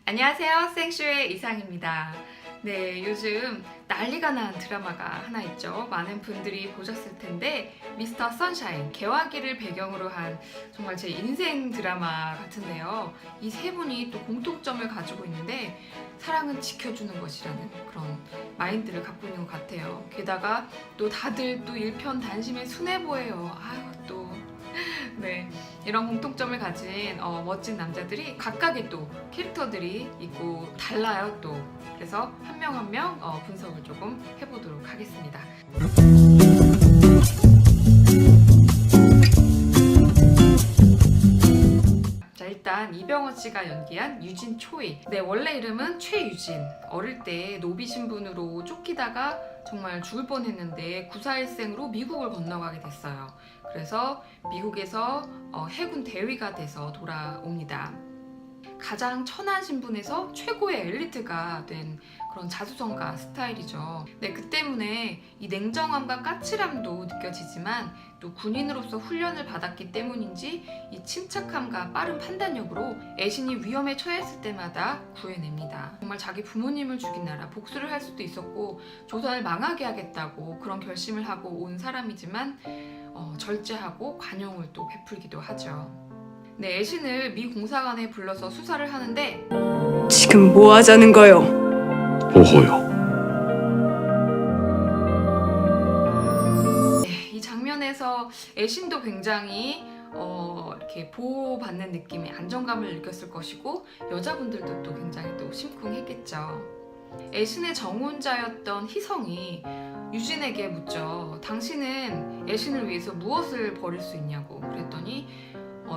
안녕하세요. 생쇼의 이상입니다. 네, 요즘 난리가 난 드라마가 하나 있죠. 많은 분들이 보셨을 텐데 미스터 선샤인, 개화기를 배경으로 한 정말 제 인생 드라마 같은데요. 이 세 분이 또 공통점을 가지고 있는데 사랑은 지켜주는 것이라는 그런 마인드를 갖고 있는 것 같아요. 게다가 또 다들 또 일편단심에 순해 보여요. 아유, 또 네, 이런 공통점을 가진 멋진 남자들이 각각의 또 캐릭터들이 있고 달라요 또. 그래서 한 명 한 명 분석을 조금 해보도록 하겠습니다. 자, 일단 이병헌 씨가 연기한 유진 초이. 네, 원래 이름은 최유진. 어릴 때 노비 신분으로 쫓기다가 정말 죽을 뻔했는데 941생으로 미국을 건너가게 됐어요. 그래서 미국에서 해군 대위가 돼서 돌아옵니다. 가장 천한 신분에서 최고의 엘리트가 된 그런 자수성가 스타일이죠. 네, 그 때문에 이 냉정함과 까칠함도 느껴지지만 또 군인으로서 훈련을 받았기 때문인지 이 침착함과 빠른 판단력으로 애신이 위험에 처했을 때마다 구해냅니다. 정말 자기 부모님을 죽인 나라 복수를 할 수도 있었고 조선을 망하게 하겠다고 그런 결심을 하고 온 사람이지만 절제하고 관용을 또 베풀기도 하죠. 네, 애신을 미 공사관에 불러서 수사를 하는데 지금 뭐 하자는 거요? 보호요. 이 장면에서 애신도 굉장히 이렇게 보호받는 느낌의 안정감을 느꼈을 것이고 여자분들도 또 굉장히 또 심쿵했겠죠. 애신의 정혼자였던 희성이 유진에게 묻죠. 당신은 애신을 위해서 무엇을 버릴 수 있냐고. 그랬더니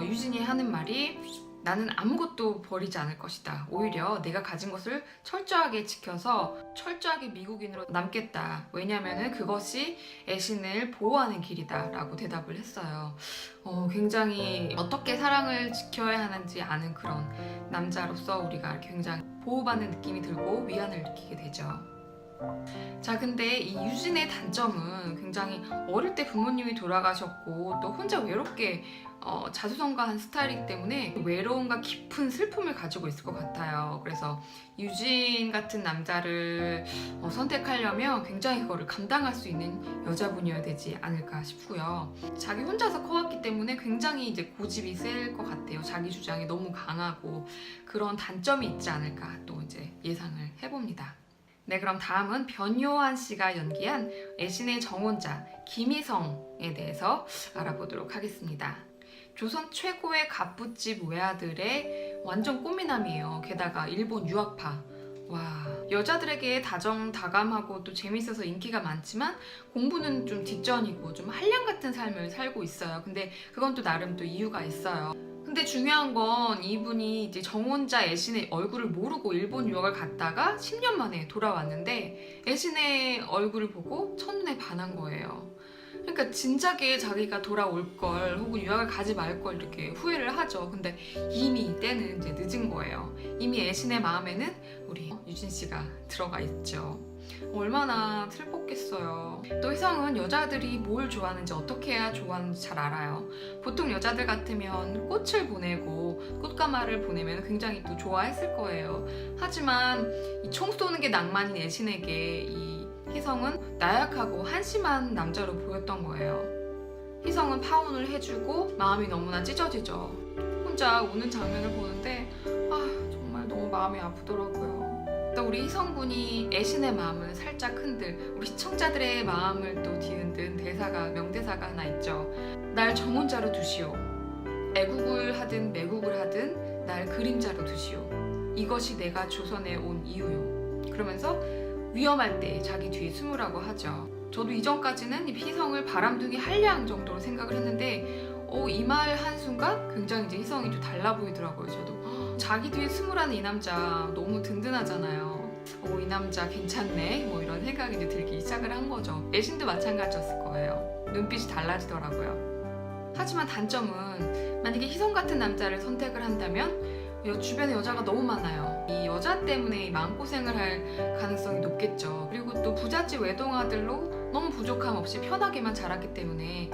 유진이 하는 말이 나는 아무것도 버리지 않을 것이다. 오히려 내가 가진 것을 철저하게 지켜서 철저하게 미국인으로 남겠다. 왜냐하면 그것이 애신을 보호하는 길이다 라고 대답을 했어요. 굉장히 어떻게 사랑을 지켜야 하는지 아는 그런 남자로서 우리가 굉장히 보호받는 느낌이 들고 위안을 느끼게 되죠. 자, 근데 이 유진의 단점은 굉장히 어릴 때 부모님이 돌아가셨고 또 혼자 외롭게 자수성가한 스타일이기 때문에 외로움과 깊은 슬픔을 가지고 있을 것 같아요. 그래서 유진 같은 남자를 선택하려면 굉장히 그거를 감당할 수 있는 여자분이어야 되지 않을까 싶고요. 자기 혼자서 커왔기 때문에 굉장히 이제 고집이 셀 것 같아요. 자기 주장이 너무 강하고 그런 단점이 있지 않을까 또 이제 예상을 해봅니다. 네, 그럼 다음은 변요한 씨가 연기한 애신의 정혼자 김희성에 대해서 알아보도록 하겠습니다. 조선 최고의 갑부집 외아들의 완전 꼬미남이에요. 게다가 일본 유학파. 와, 여자들에게 다정다감하고 또 재밌어서 인기가 많지만 공부는 좀 뒷전이고 좀 한량 같은 삶을 살고 있어요. 근데 그건 또 나름 또 이유가 있어요. 근데 중요한 건 이분이 이제 정혼자 애신의 얼굴을 모르고 일본 유학을 갔다가 10년 만에 돌아왔는데 애신의 얼굴을 보고 첫눈에 반한 거예요. 그러니까 진작에 자기가 돌아올 걸 혹은 유학을 가지 말 걸 이렇게 후회를 하죠. 근데 이미 때는 이제 늦은 거예요. 이미 애신의 마음에는 우리 유진 씨가 들어가 있죠. 얼마나 슬펐겠어요. 또 희성은 여자들이 뭘 좋아하는지 어떻게 해야 좋아하는지 잘 알아요. 보통 여자들 같으면 꽃을 보내고 꽃가마를 보내면 굉장히 또 좋아했을 거예요. 하지만 이 총 쏘는 게 낭만인 애신에게 이 희성은 나약하고 한심한 남자로 보였던 거예요. 희성은 파혼을 해주고 마음이 너무나 찢어지죠. 혼자 우는 장면을 보는데 정말 너무 마음이 아프더라고요. 또 우리 희성군이 애신의 마음을 살짝 흔들 우리 시청자들의 마음을 또 뒤흔든 명대사가 하나 있죠. 날 정혼자로 두시오. 애국을 하든 매국을 하든 날 그림자로 두시오. 이것이 내가 조선에 온 이유요. 그러면서 위험할 때 자기 뒤에 숨으라고 하죠. 저도 이전까지는 이 희성을 바람둥이 한량 정도로 생각을 했는데 이 말 한순간 굉장히 이제 희성이 좀 달라 보이더라고요. 저도 자기 뒤에 숨으라는 이 남자 너무 든든하잖아요. 이 남자 괜찮네 뭐 이런 생각이 이제 들기 시작을 한 거죠. 애신도 마찬가지였을 거예요. 눈빛이 달라지더라고요. 하지만 단점은 만약에 희성 같은 남자를 선택을 한다면 주변에 여자가 너무 많아요. 이 여자 때문에 마음고생을 할 가능성이 높겠죠. 그리고 또 부잣집 외동아들로 너무 부족함 없이 편하게만 자랐기 때문에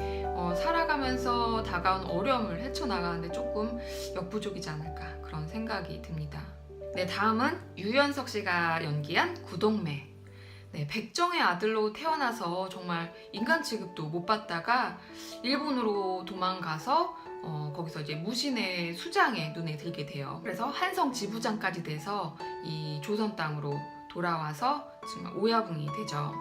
살아가면서 다가온 어려움을 헤쳐나가는데 조금 역부족이지 않을까 그런 생각이 듭니다. 네, 다음은 유연석 씨가 연기한 구동매. 네, 백정의 아들로 태어나서 정말 인간 취급도 못 받다가 일본으로 도망가서 거기서 이제 무신의 수장에 눈에 들게 돼요. 그래서 한성 지부장까지 돼서 이 조선 땅으로 돌아와서 정말 오야붕이 되죠.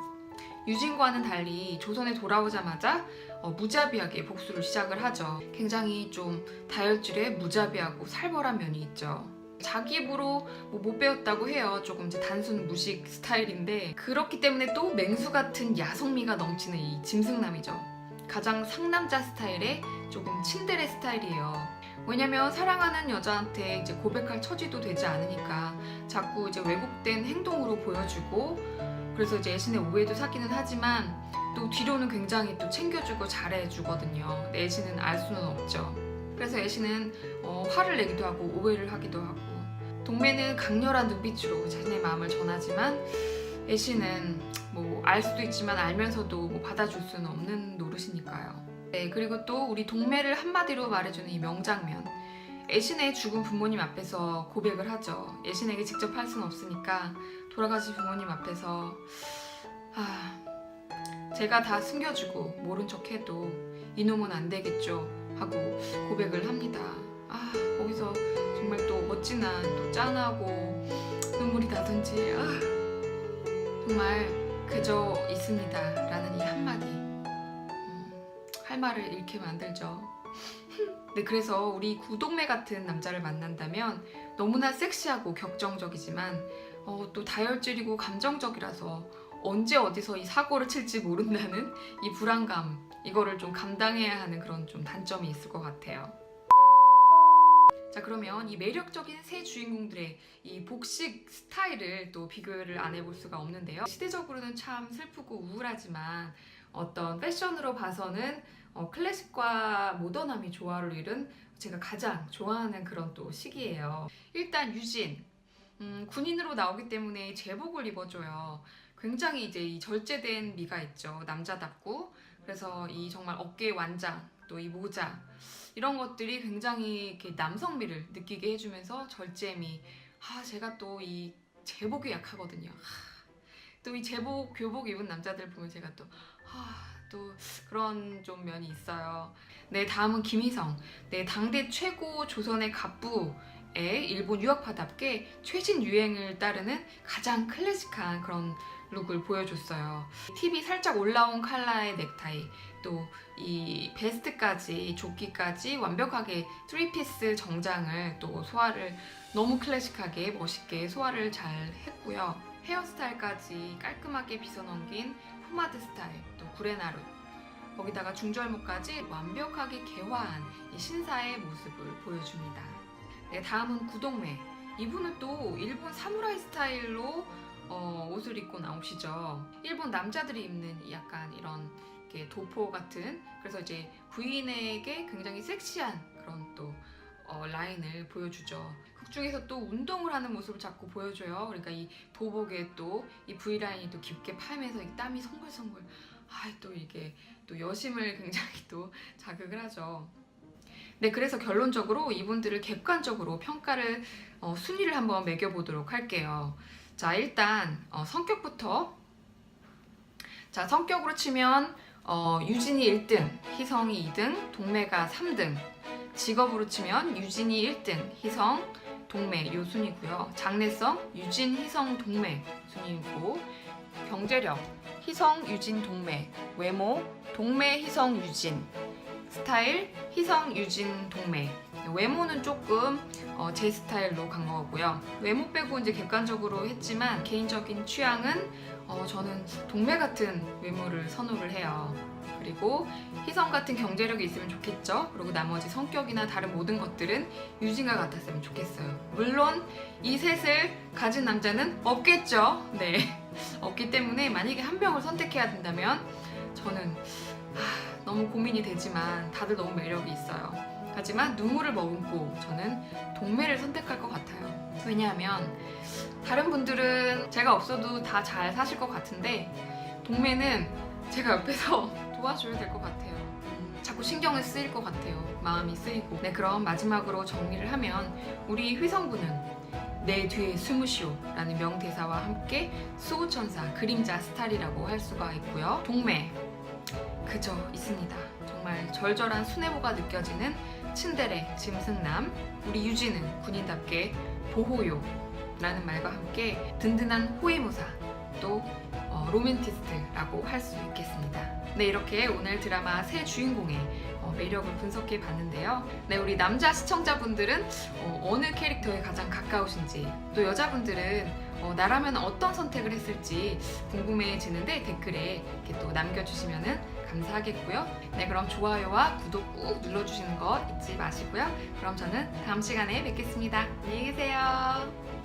유진과는 달리 조선에 돌아오자마자 무자비하게 복수를 시작을 하죠. 굉장히 좀 다혈질에 무자비하고 살벌한 면이 있죠. 자기 입으로 못 배웠다고 해요. 조금 이제 단순 무식 스타일인데 그렇기 때문에 또 맹수 같은 야성미가 넘치는 이 짐승남이죠. 가장 상남자 스타일의 조금 츤데레 스타일이에요. 왜냐면 사랑하는 여자한테 이제 고백할 처지도 되지 않으니까 자꾸 이제 왜곡된 행동으로 보여주고, 그래서 이제 애신의 오해도 사기는 하지만 또 뒤로는 굉장히 또 챙겨주고 잘해주거든요. 근데 애신은 알 수는 없죠. 그래서 애신은 화를 내기도 하고 오해를 하기도 하고, 동매는 강렬한 눈빛으로 자신의 마음을 전하지만 애신은 뭐 알 수도 있지만 알면서도 뭐 받아줄 수는 없는 노릇이니까요. 네, 그리고 또 우리 동매를 한마디로 말해주는 이 명장면. 애신의 죽은 부모님 앞에서 고백을 하죠. 애신에게 직접 할 수는 없으니까 돌아가신 부모님 앞에서 제가 다 숨겨주고 모른 척해도 이놈은 안 되겠죠 하고 고백을 합니다. 거기서 정말 또 어찌나 또 짠하고 눈물이 나든지 정말 그저 있습니다 라는 이 한마디 할 말을 잃게 만들죠. 네, 그래서 우리 구동매 같은 남자를 만난다면 너무나 섹시하고 격정적이지만 또 다혈질이고 감정적이라서 언제 어디서 이 사고를 칠지 모른다는 이 불안감, 이거를 좀 감당해야 하는 그런 좀 단점이 있을 것 같아요. 자, 그러면 이 매력적인 세 주인공들의 이 복식 스타일을 또 비교를 안 해볼 수가 없는데요. 시대적으로는 참 슬프고 우울하지만 어떤 패션으로 봐서는 클래식과 모던함이 조화를 이룬 제가 가장 좋아하는 그런 또 시기예요. 일단 유진, 군인으로 나오기 때문에 제복을 입어줘요. 굉장히 이제 이 절제된 미가 있죠. 남자답고. 그래서 이 정말 어깨 완장, 또 이 모자, 이런 것들이 굉장히 이렇게 남성미를 느끼게 해주면서 절제미. 제가 또 이 제복에 약하거든요. 또 이 제복, 교복 입은 남자들 보면 제가 또 그런 좀 면이 있어요. 네, 다음은 김희성. 네, 당대 최고 조선의 갑부의 일본 유학파답게 최신 유행을 따르는 가장 클래식한 그런 룩을 보여줬어요. 팁이 살짝 올라온 컬러의 넥타이, 또 이 베스트까지, 조끼까지 완벽하게 3피스 정장을 또 소화를 너무 클래식하게 멋있게 소화를 잘 했고요. 헤어스타일까지 깔끔하게 빗어넘긴 포마드 스타일, 또 구레나루, 거기다가 중절모까지 완벽하게 개화한 이 신사의 모습을 보여줍니다. 네, 다음은 구동매. 이분은 또 일본 사무라이 스타일로 옷을 입고 나오시죠. 일본 남자들이 입는 약간 이런 이렇게 도포 같은, 그래서 이제 부인에게 굉장히 섹시한 그런 또 라인을 보여주죠. 극 중에서 또 운동을 하는 모습을 자꾸 보여줘요. 그러니까 이 도복에 또 이 V라인이 또 깊게 파면서 이 땀이 송글송글. 또 이게 또 여심을 굉장히 또 자극을 하죠. 네, 그래서 결론적으로 이분들을 객관적으로 평가를 순위를 한번 매겨보도록 할게요. 자, 일단 성격부터. 자, 성격으로 치면 유진이 1등, 희성이 2등, 동매가 3등. 직업으로 치면 유진이 1등, 희성, 동매 요 순이고요. 장래성 유진, 희성, 동매 순이고, 경제력 희성, 유진, 동매, 외모 동매, 희성, 유진, 스타일 희성, 유진, 동매. 외모는 조금 제 스타일로 간 거고요. 외모 빼고 이제 객관적으로 했지만 개인적인 취향은 저는 동매 같은 외모를 선호를 해요. 그리고 희성 같은 경제력이 있으면 좋겠죠. 그리고 나머지 성격이나 다른 모든 것들은 유진과 같았으면 좋겠어요. 물론 이 셋을 가진 남자는 없겠죠. 네, 없기 때문에 만약에 한 명을 선택해야 된다면 저는 너무 고민이 되지만 다들 너무 매력이 있어요. 하지만 눈물을 머금고 저는 동매를 선택할 것 같아요. 왜냐하면 다른 분들은 제가 없어도 다 잘 사실 것 같은데 동매는 제가 옆에서 도와줘야 될 것 같아요. 자꾸 신경을 쓰일 것 같아요. 마음이 쓰이고. 네, 그럼 마지막으로 정리를 하면 우리 휘성군은 내 뒤에 숨으시오라는 명대사와 함께 수호천사 그림자 스타일이라고 할 수가 있고요. 동매 그저 있습니다. 정말 절절한 순애보가 느껴지는 츤데레 짐승남, 우리 유지는 군인답게 보호요 라는 말과 함께 든든한 호위무사, 또 로맨티스트라고 할 수 있겠습니다. 네, 이렇게 오늘 드라마 새 주인공의 매력을 분석해 봤는데요. 네, 우리 남자 시청자분들은 어느 캐릭터에 가장 가까우신지, 또 여자분들은 나라면 어떤 선택을 했을지 궁금해지는데 댓글에 이렇게 또 남겨주시면 감사하겠고요. 네, 그럼 좋아요와 구독 꾹 눌러주시는 거 잊지 마시고요. 그럼 저는 다음 시간에 뵙겠습니다. 안녕히 계세요.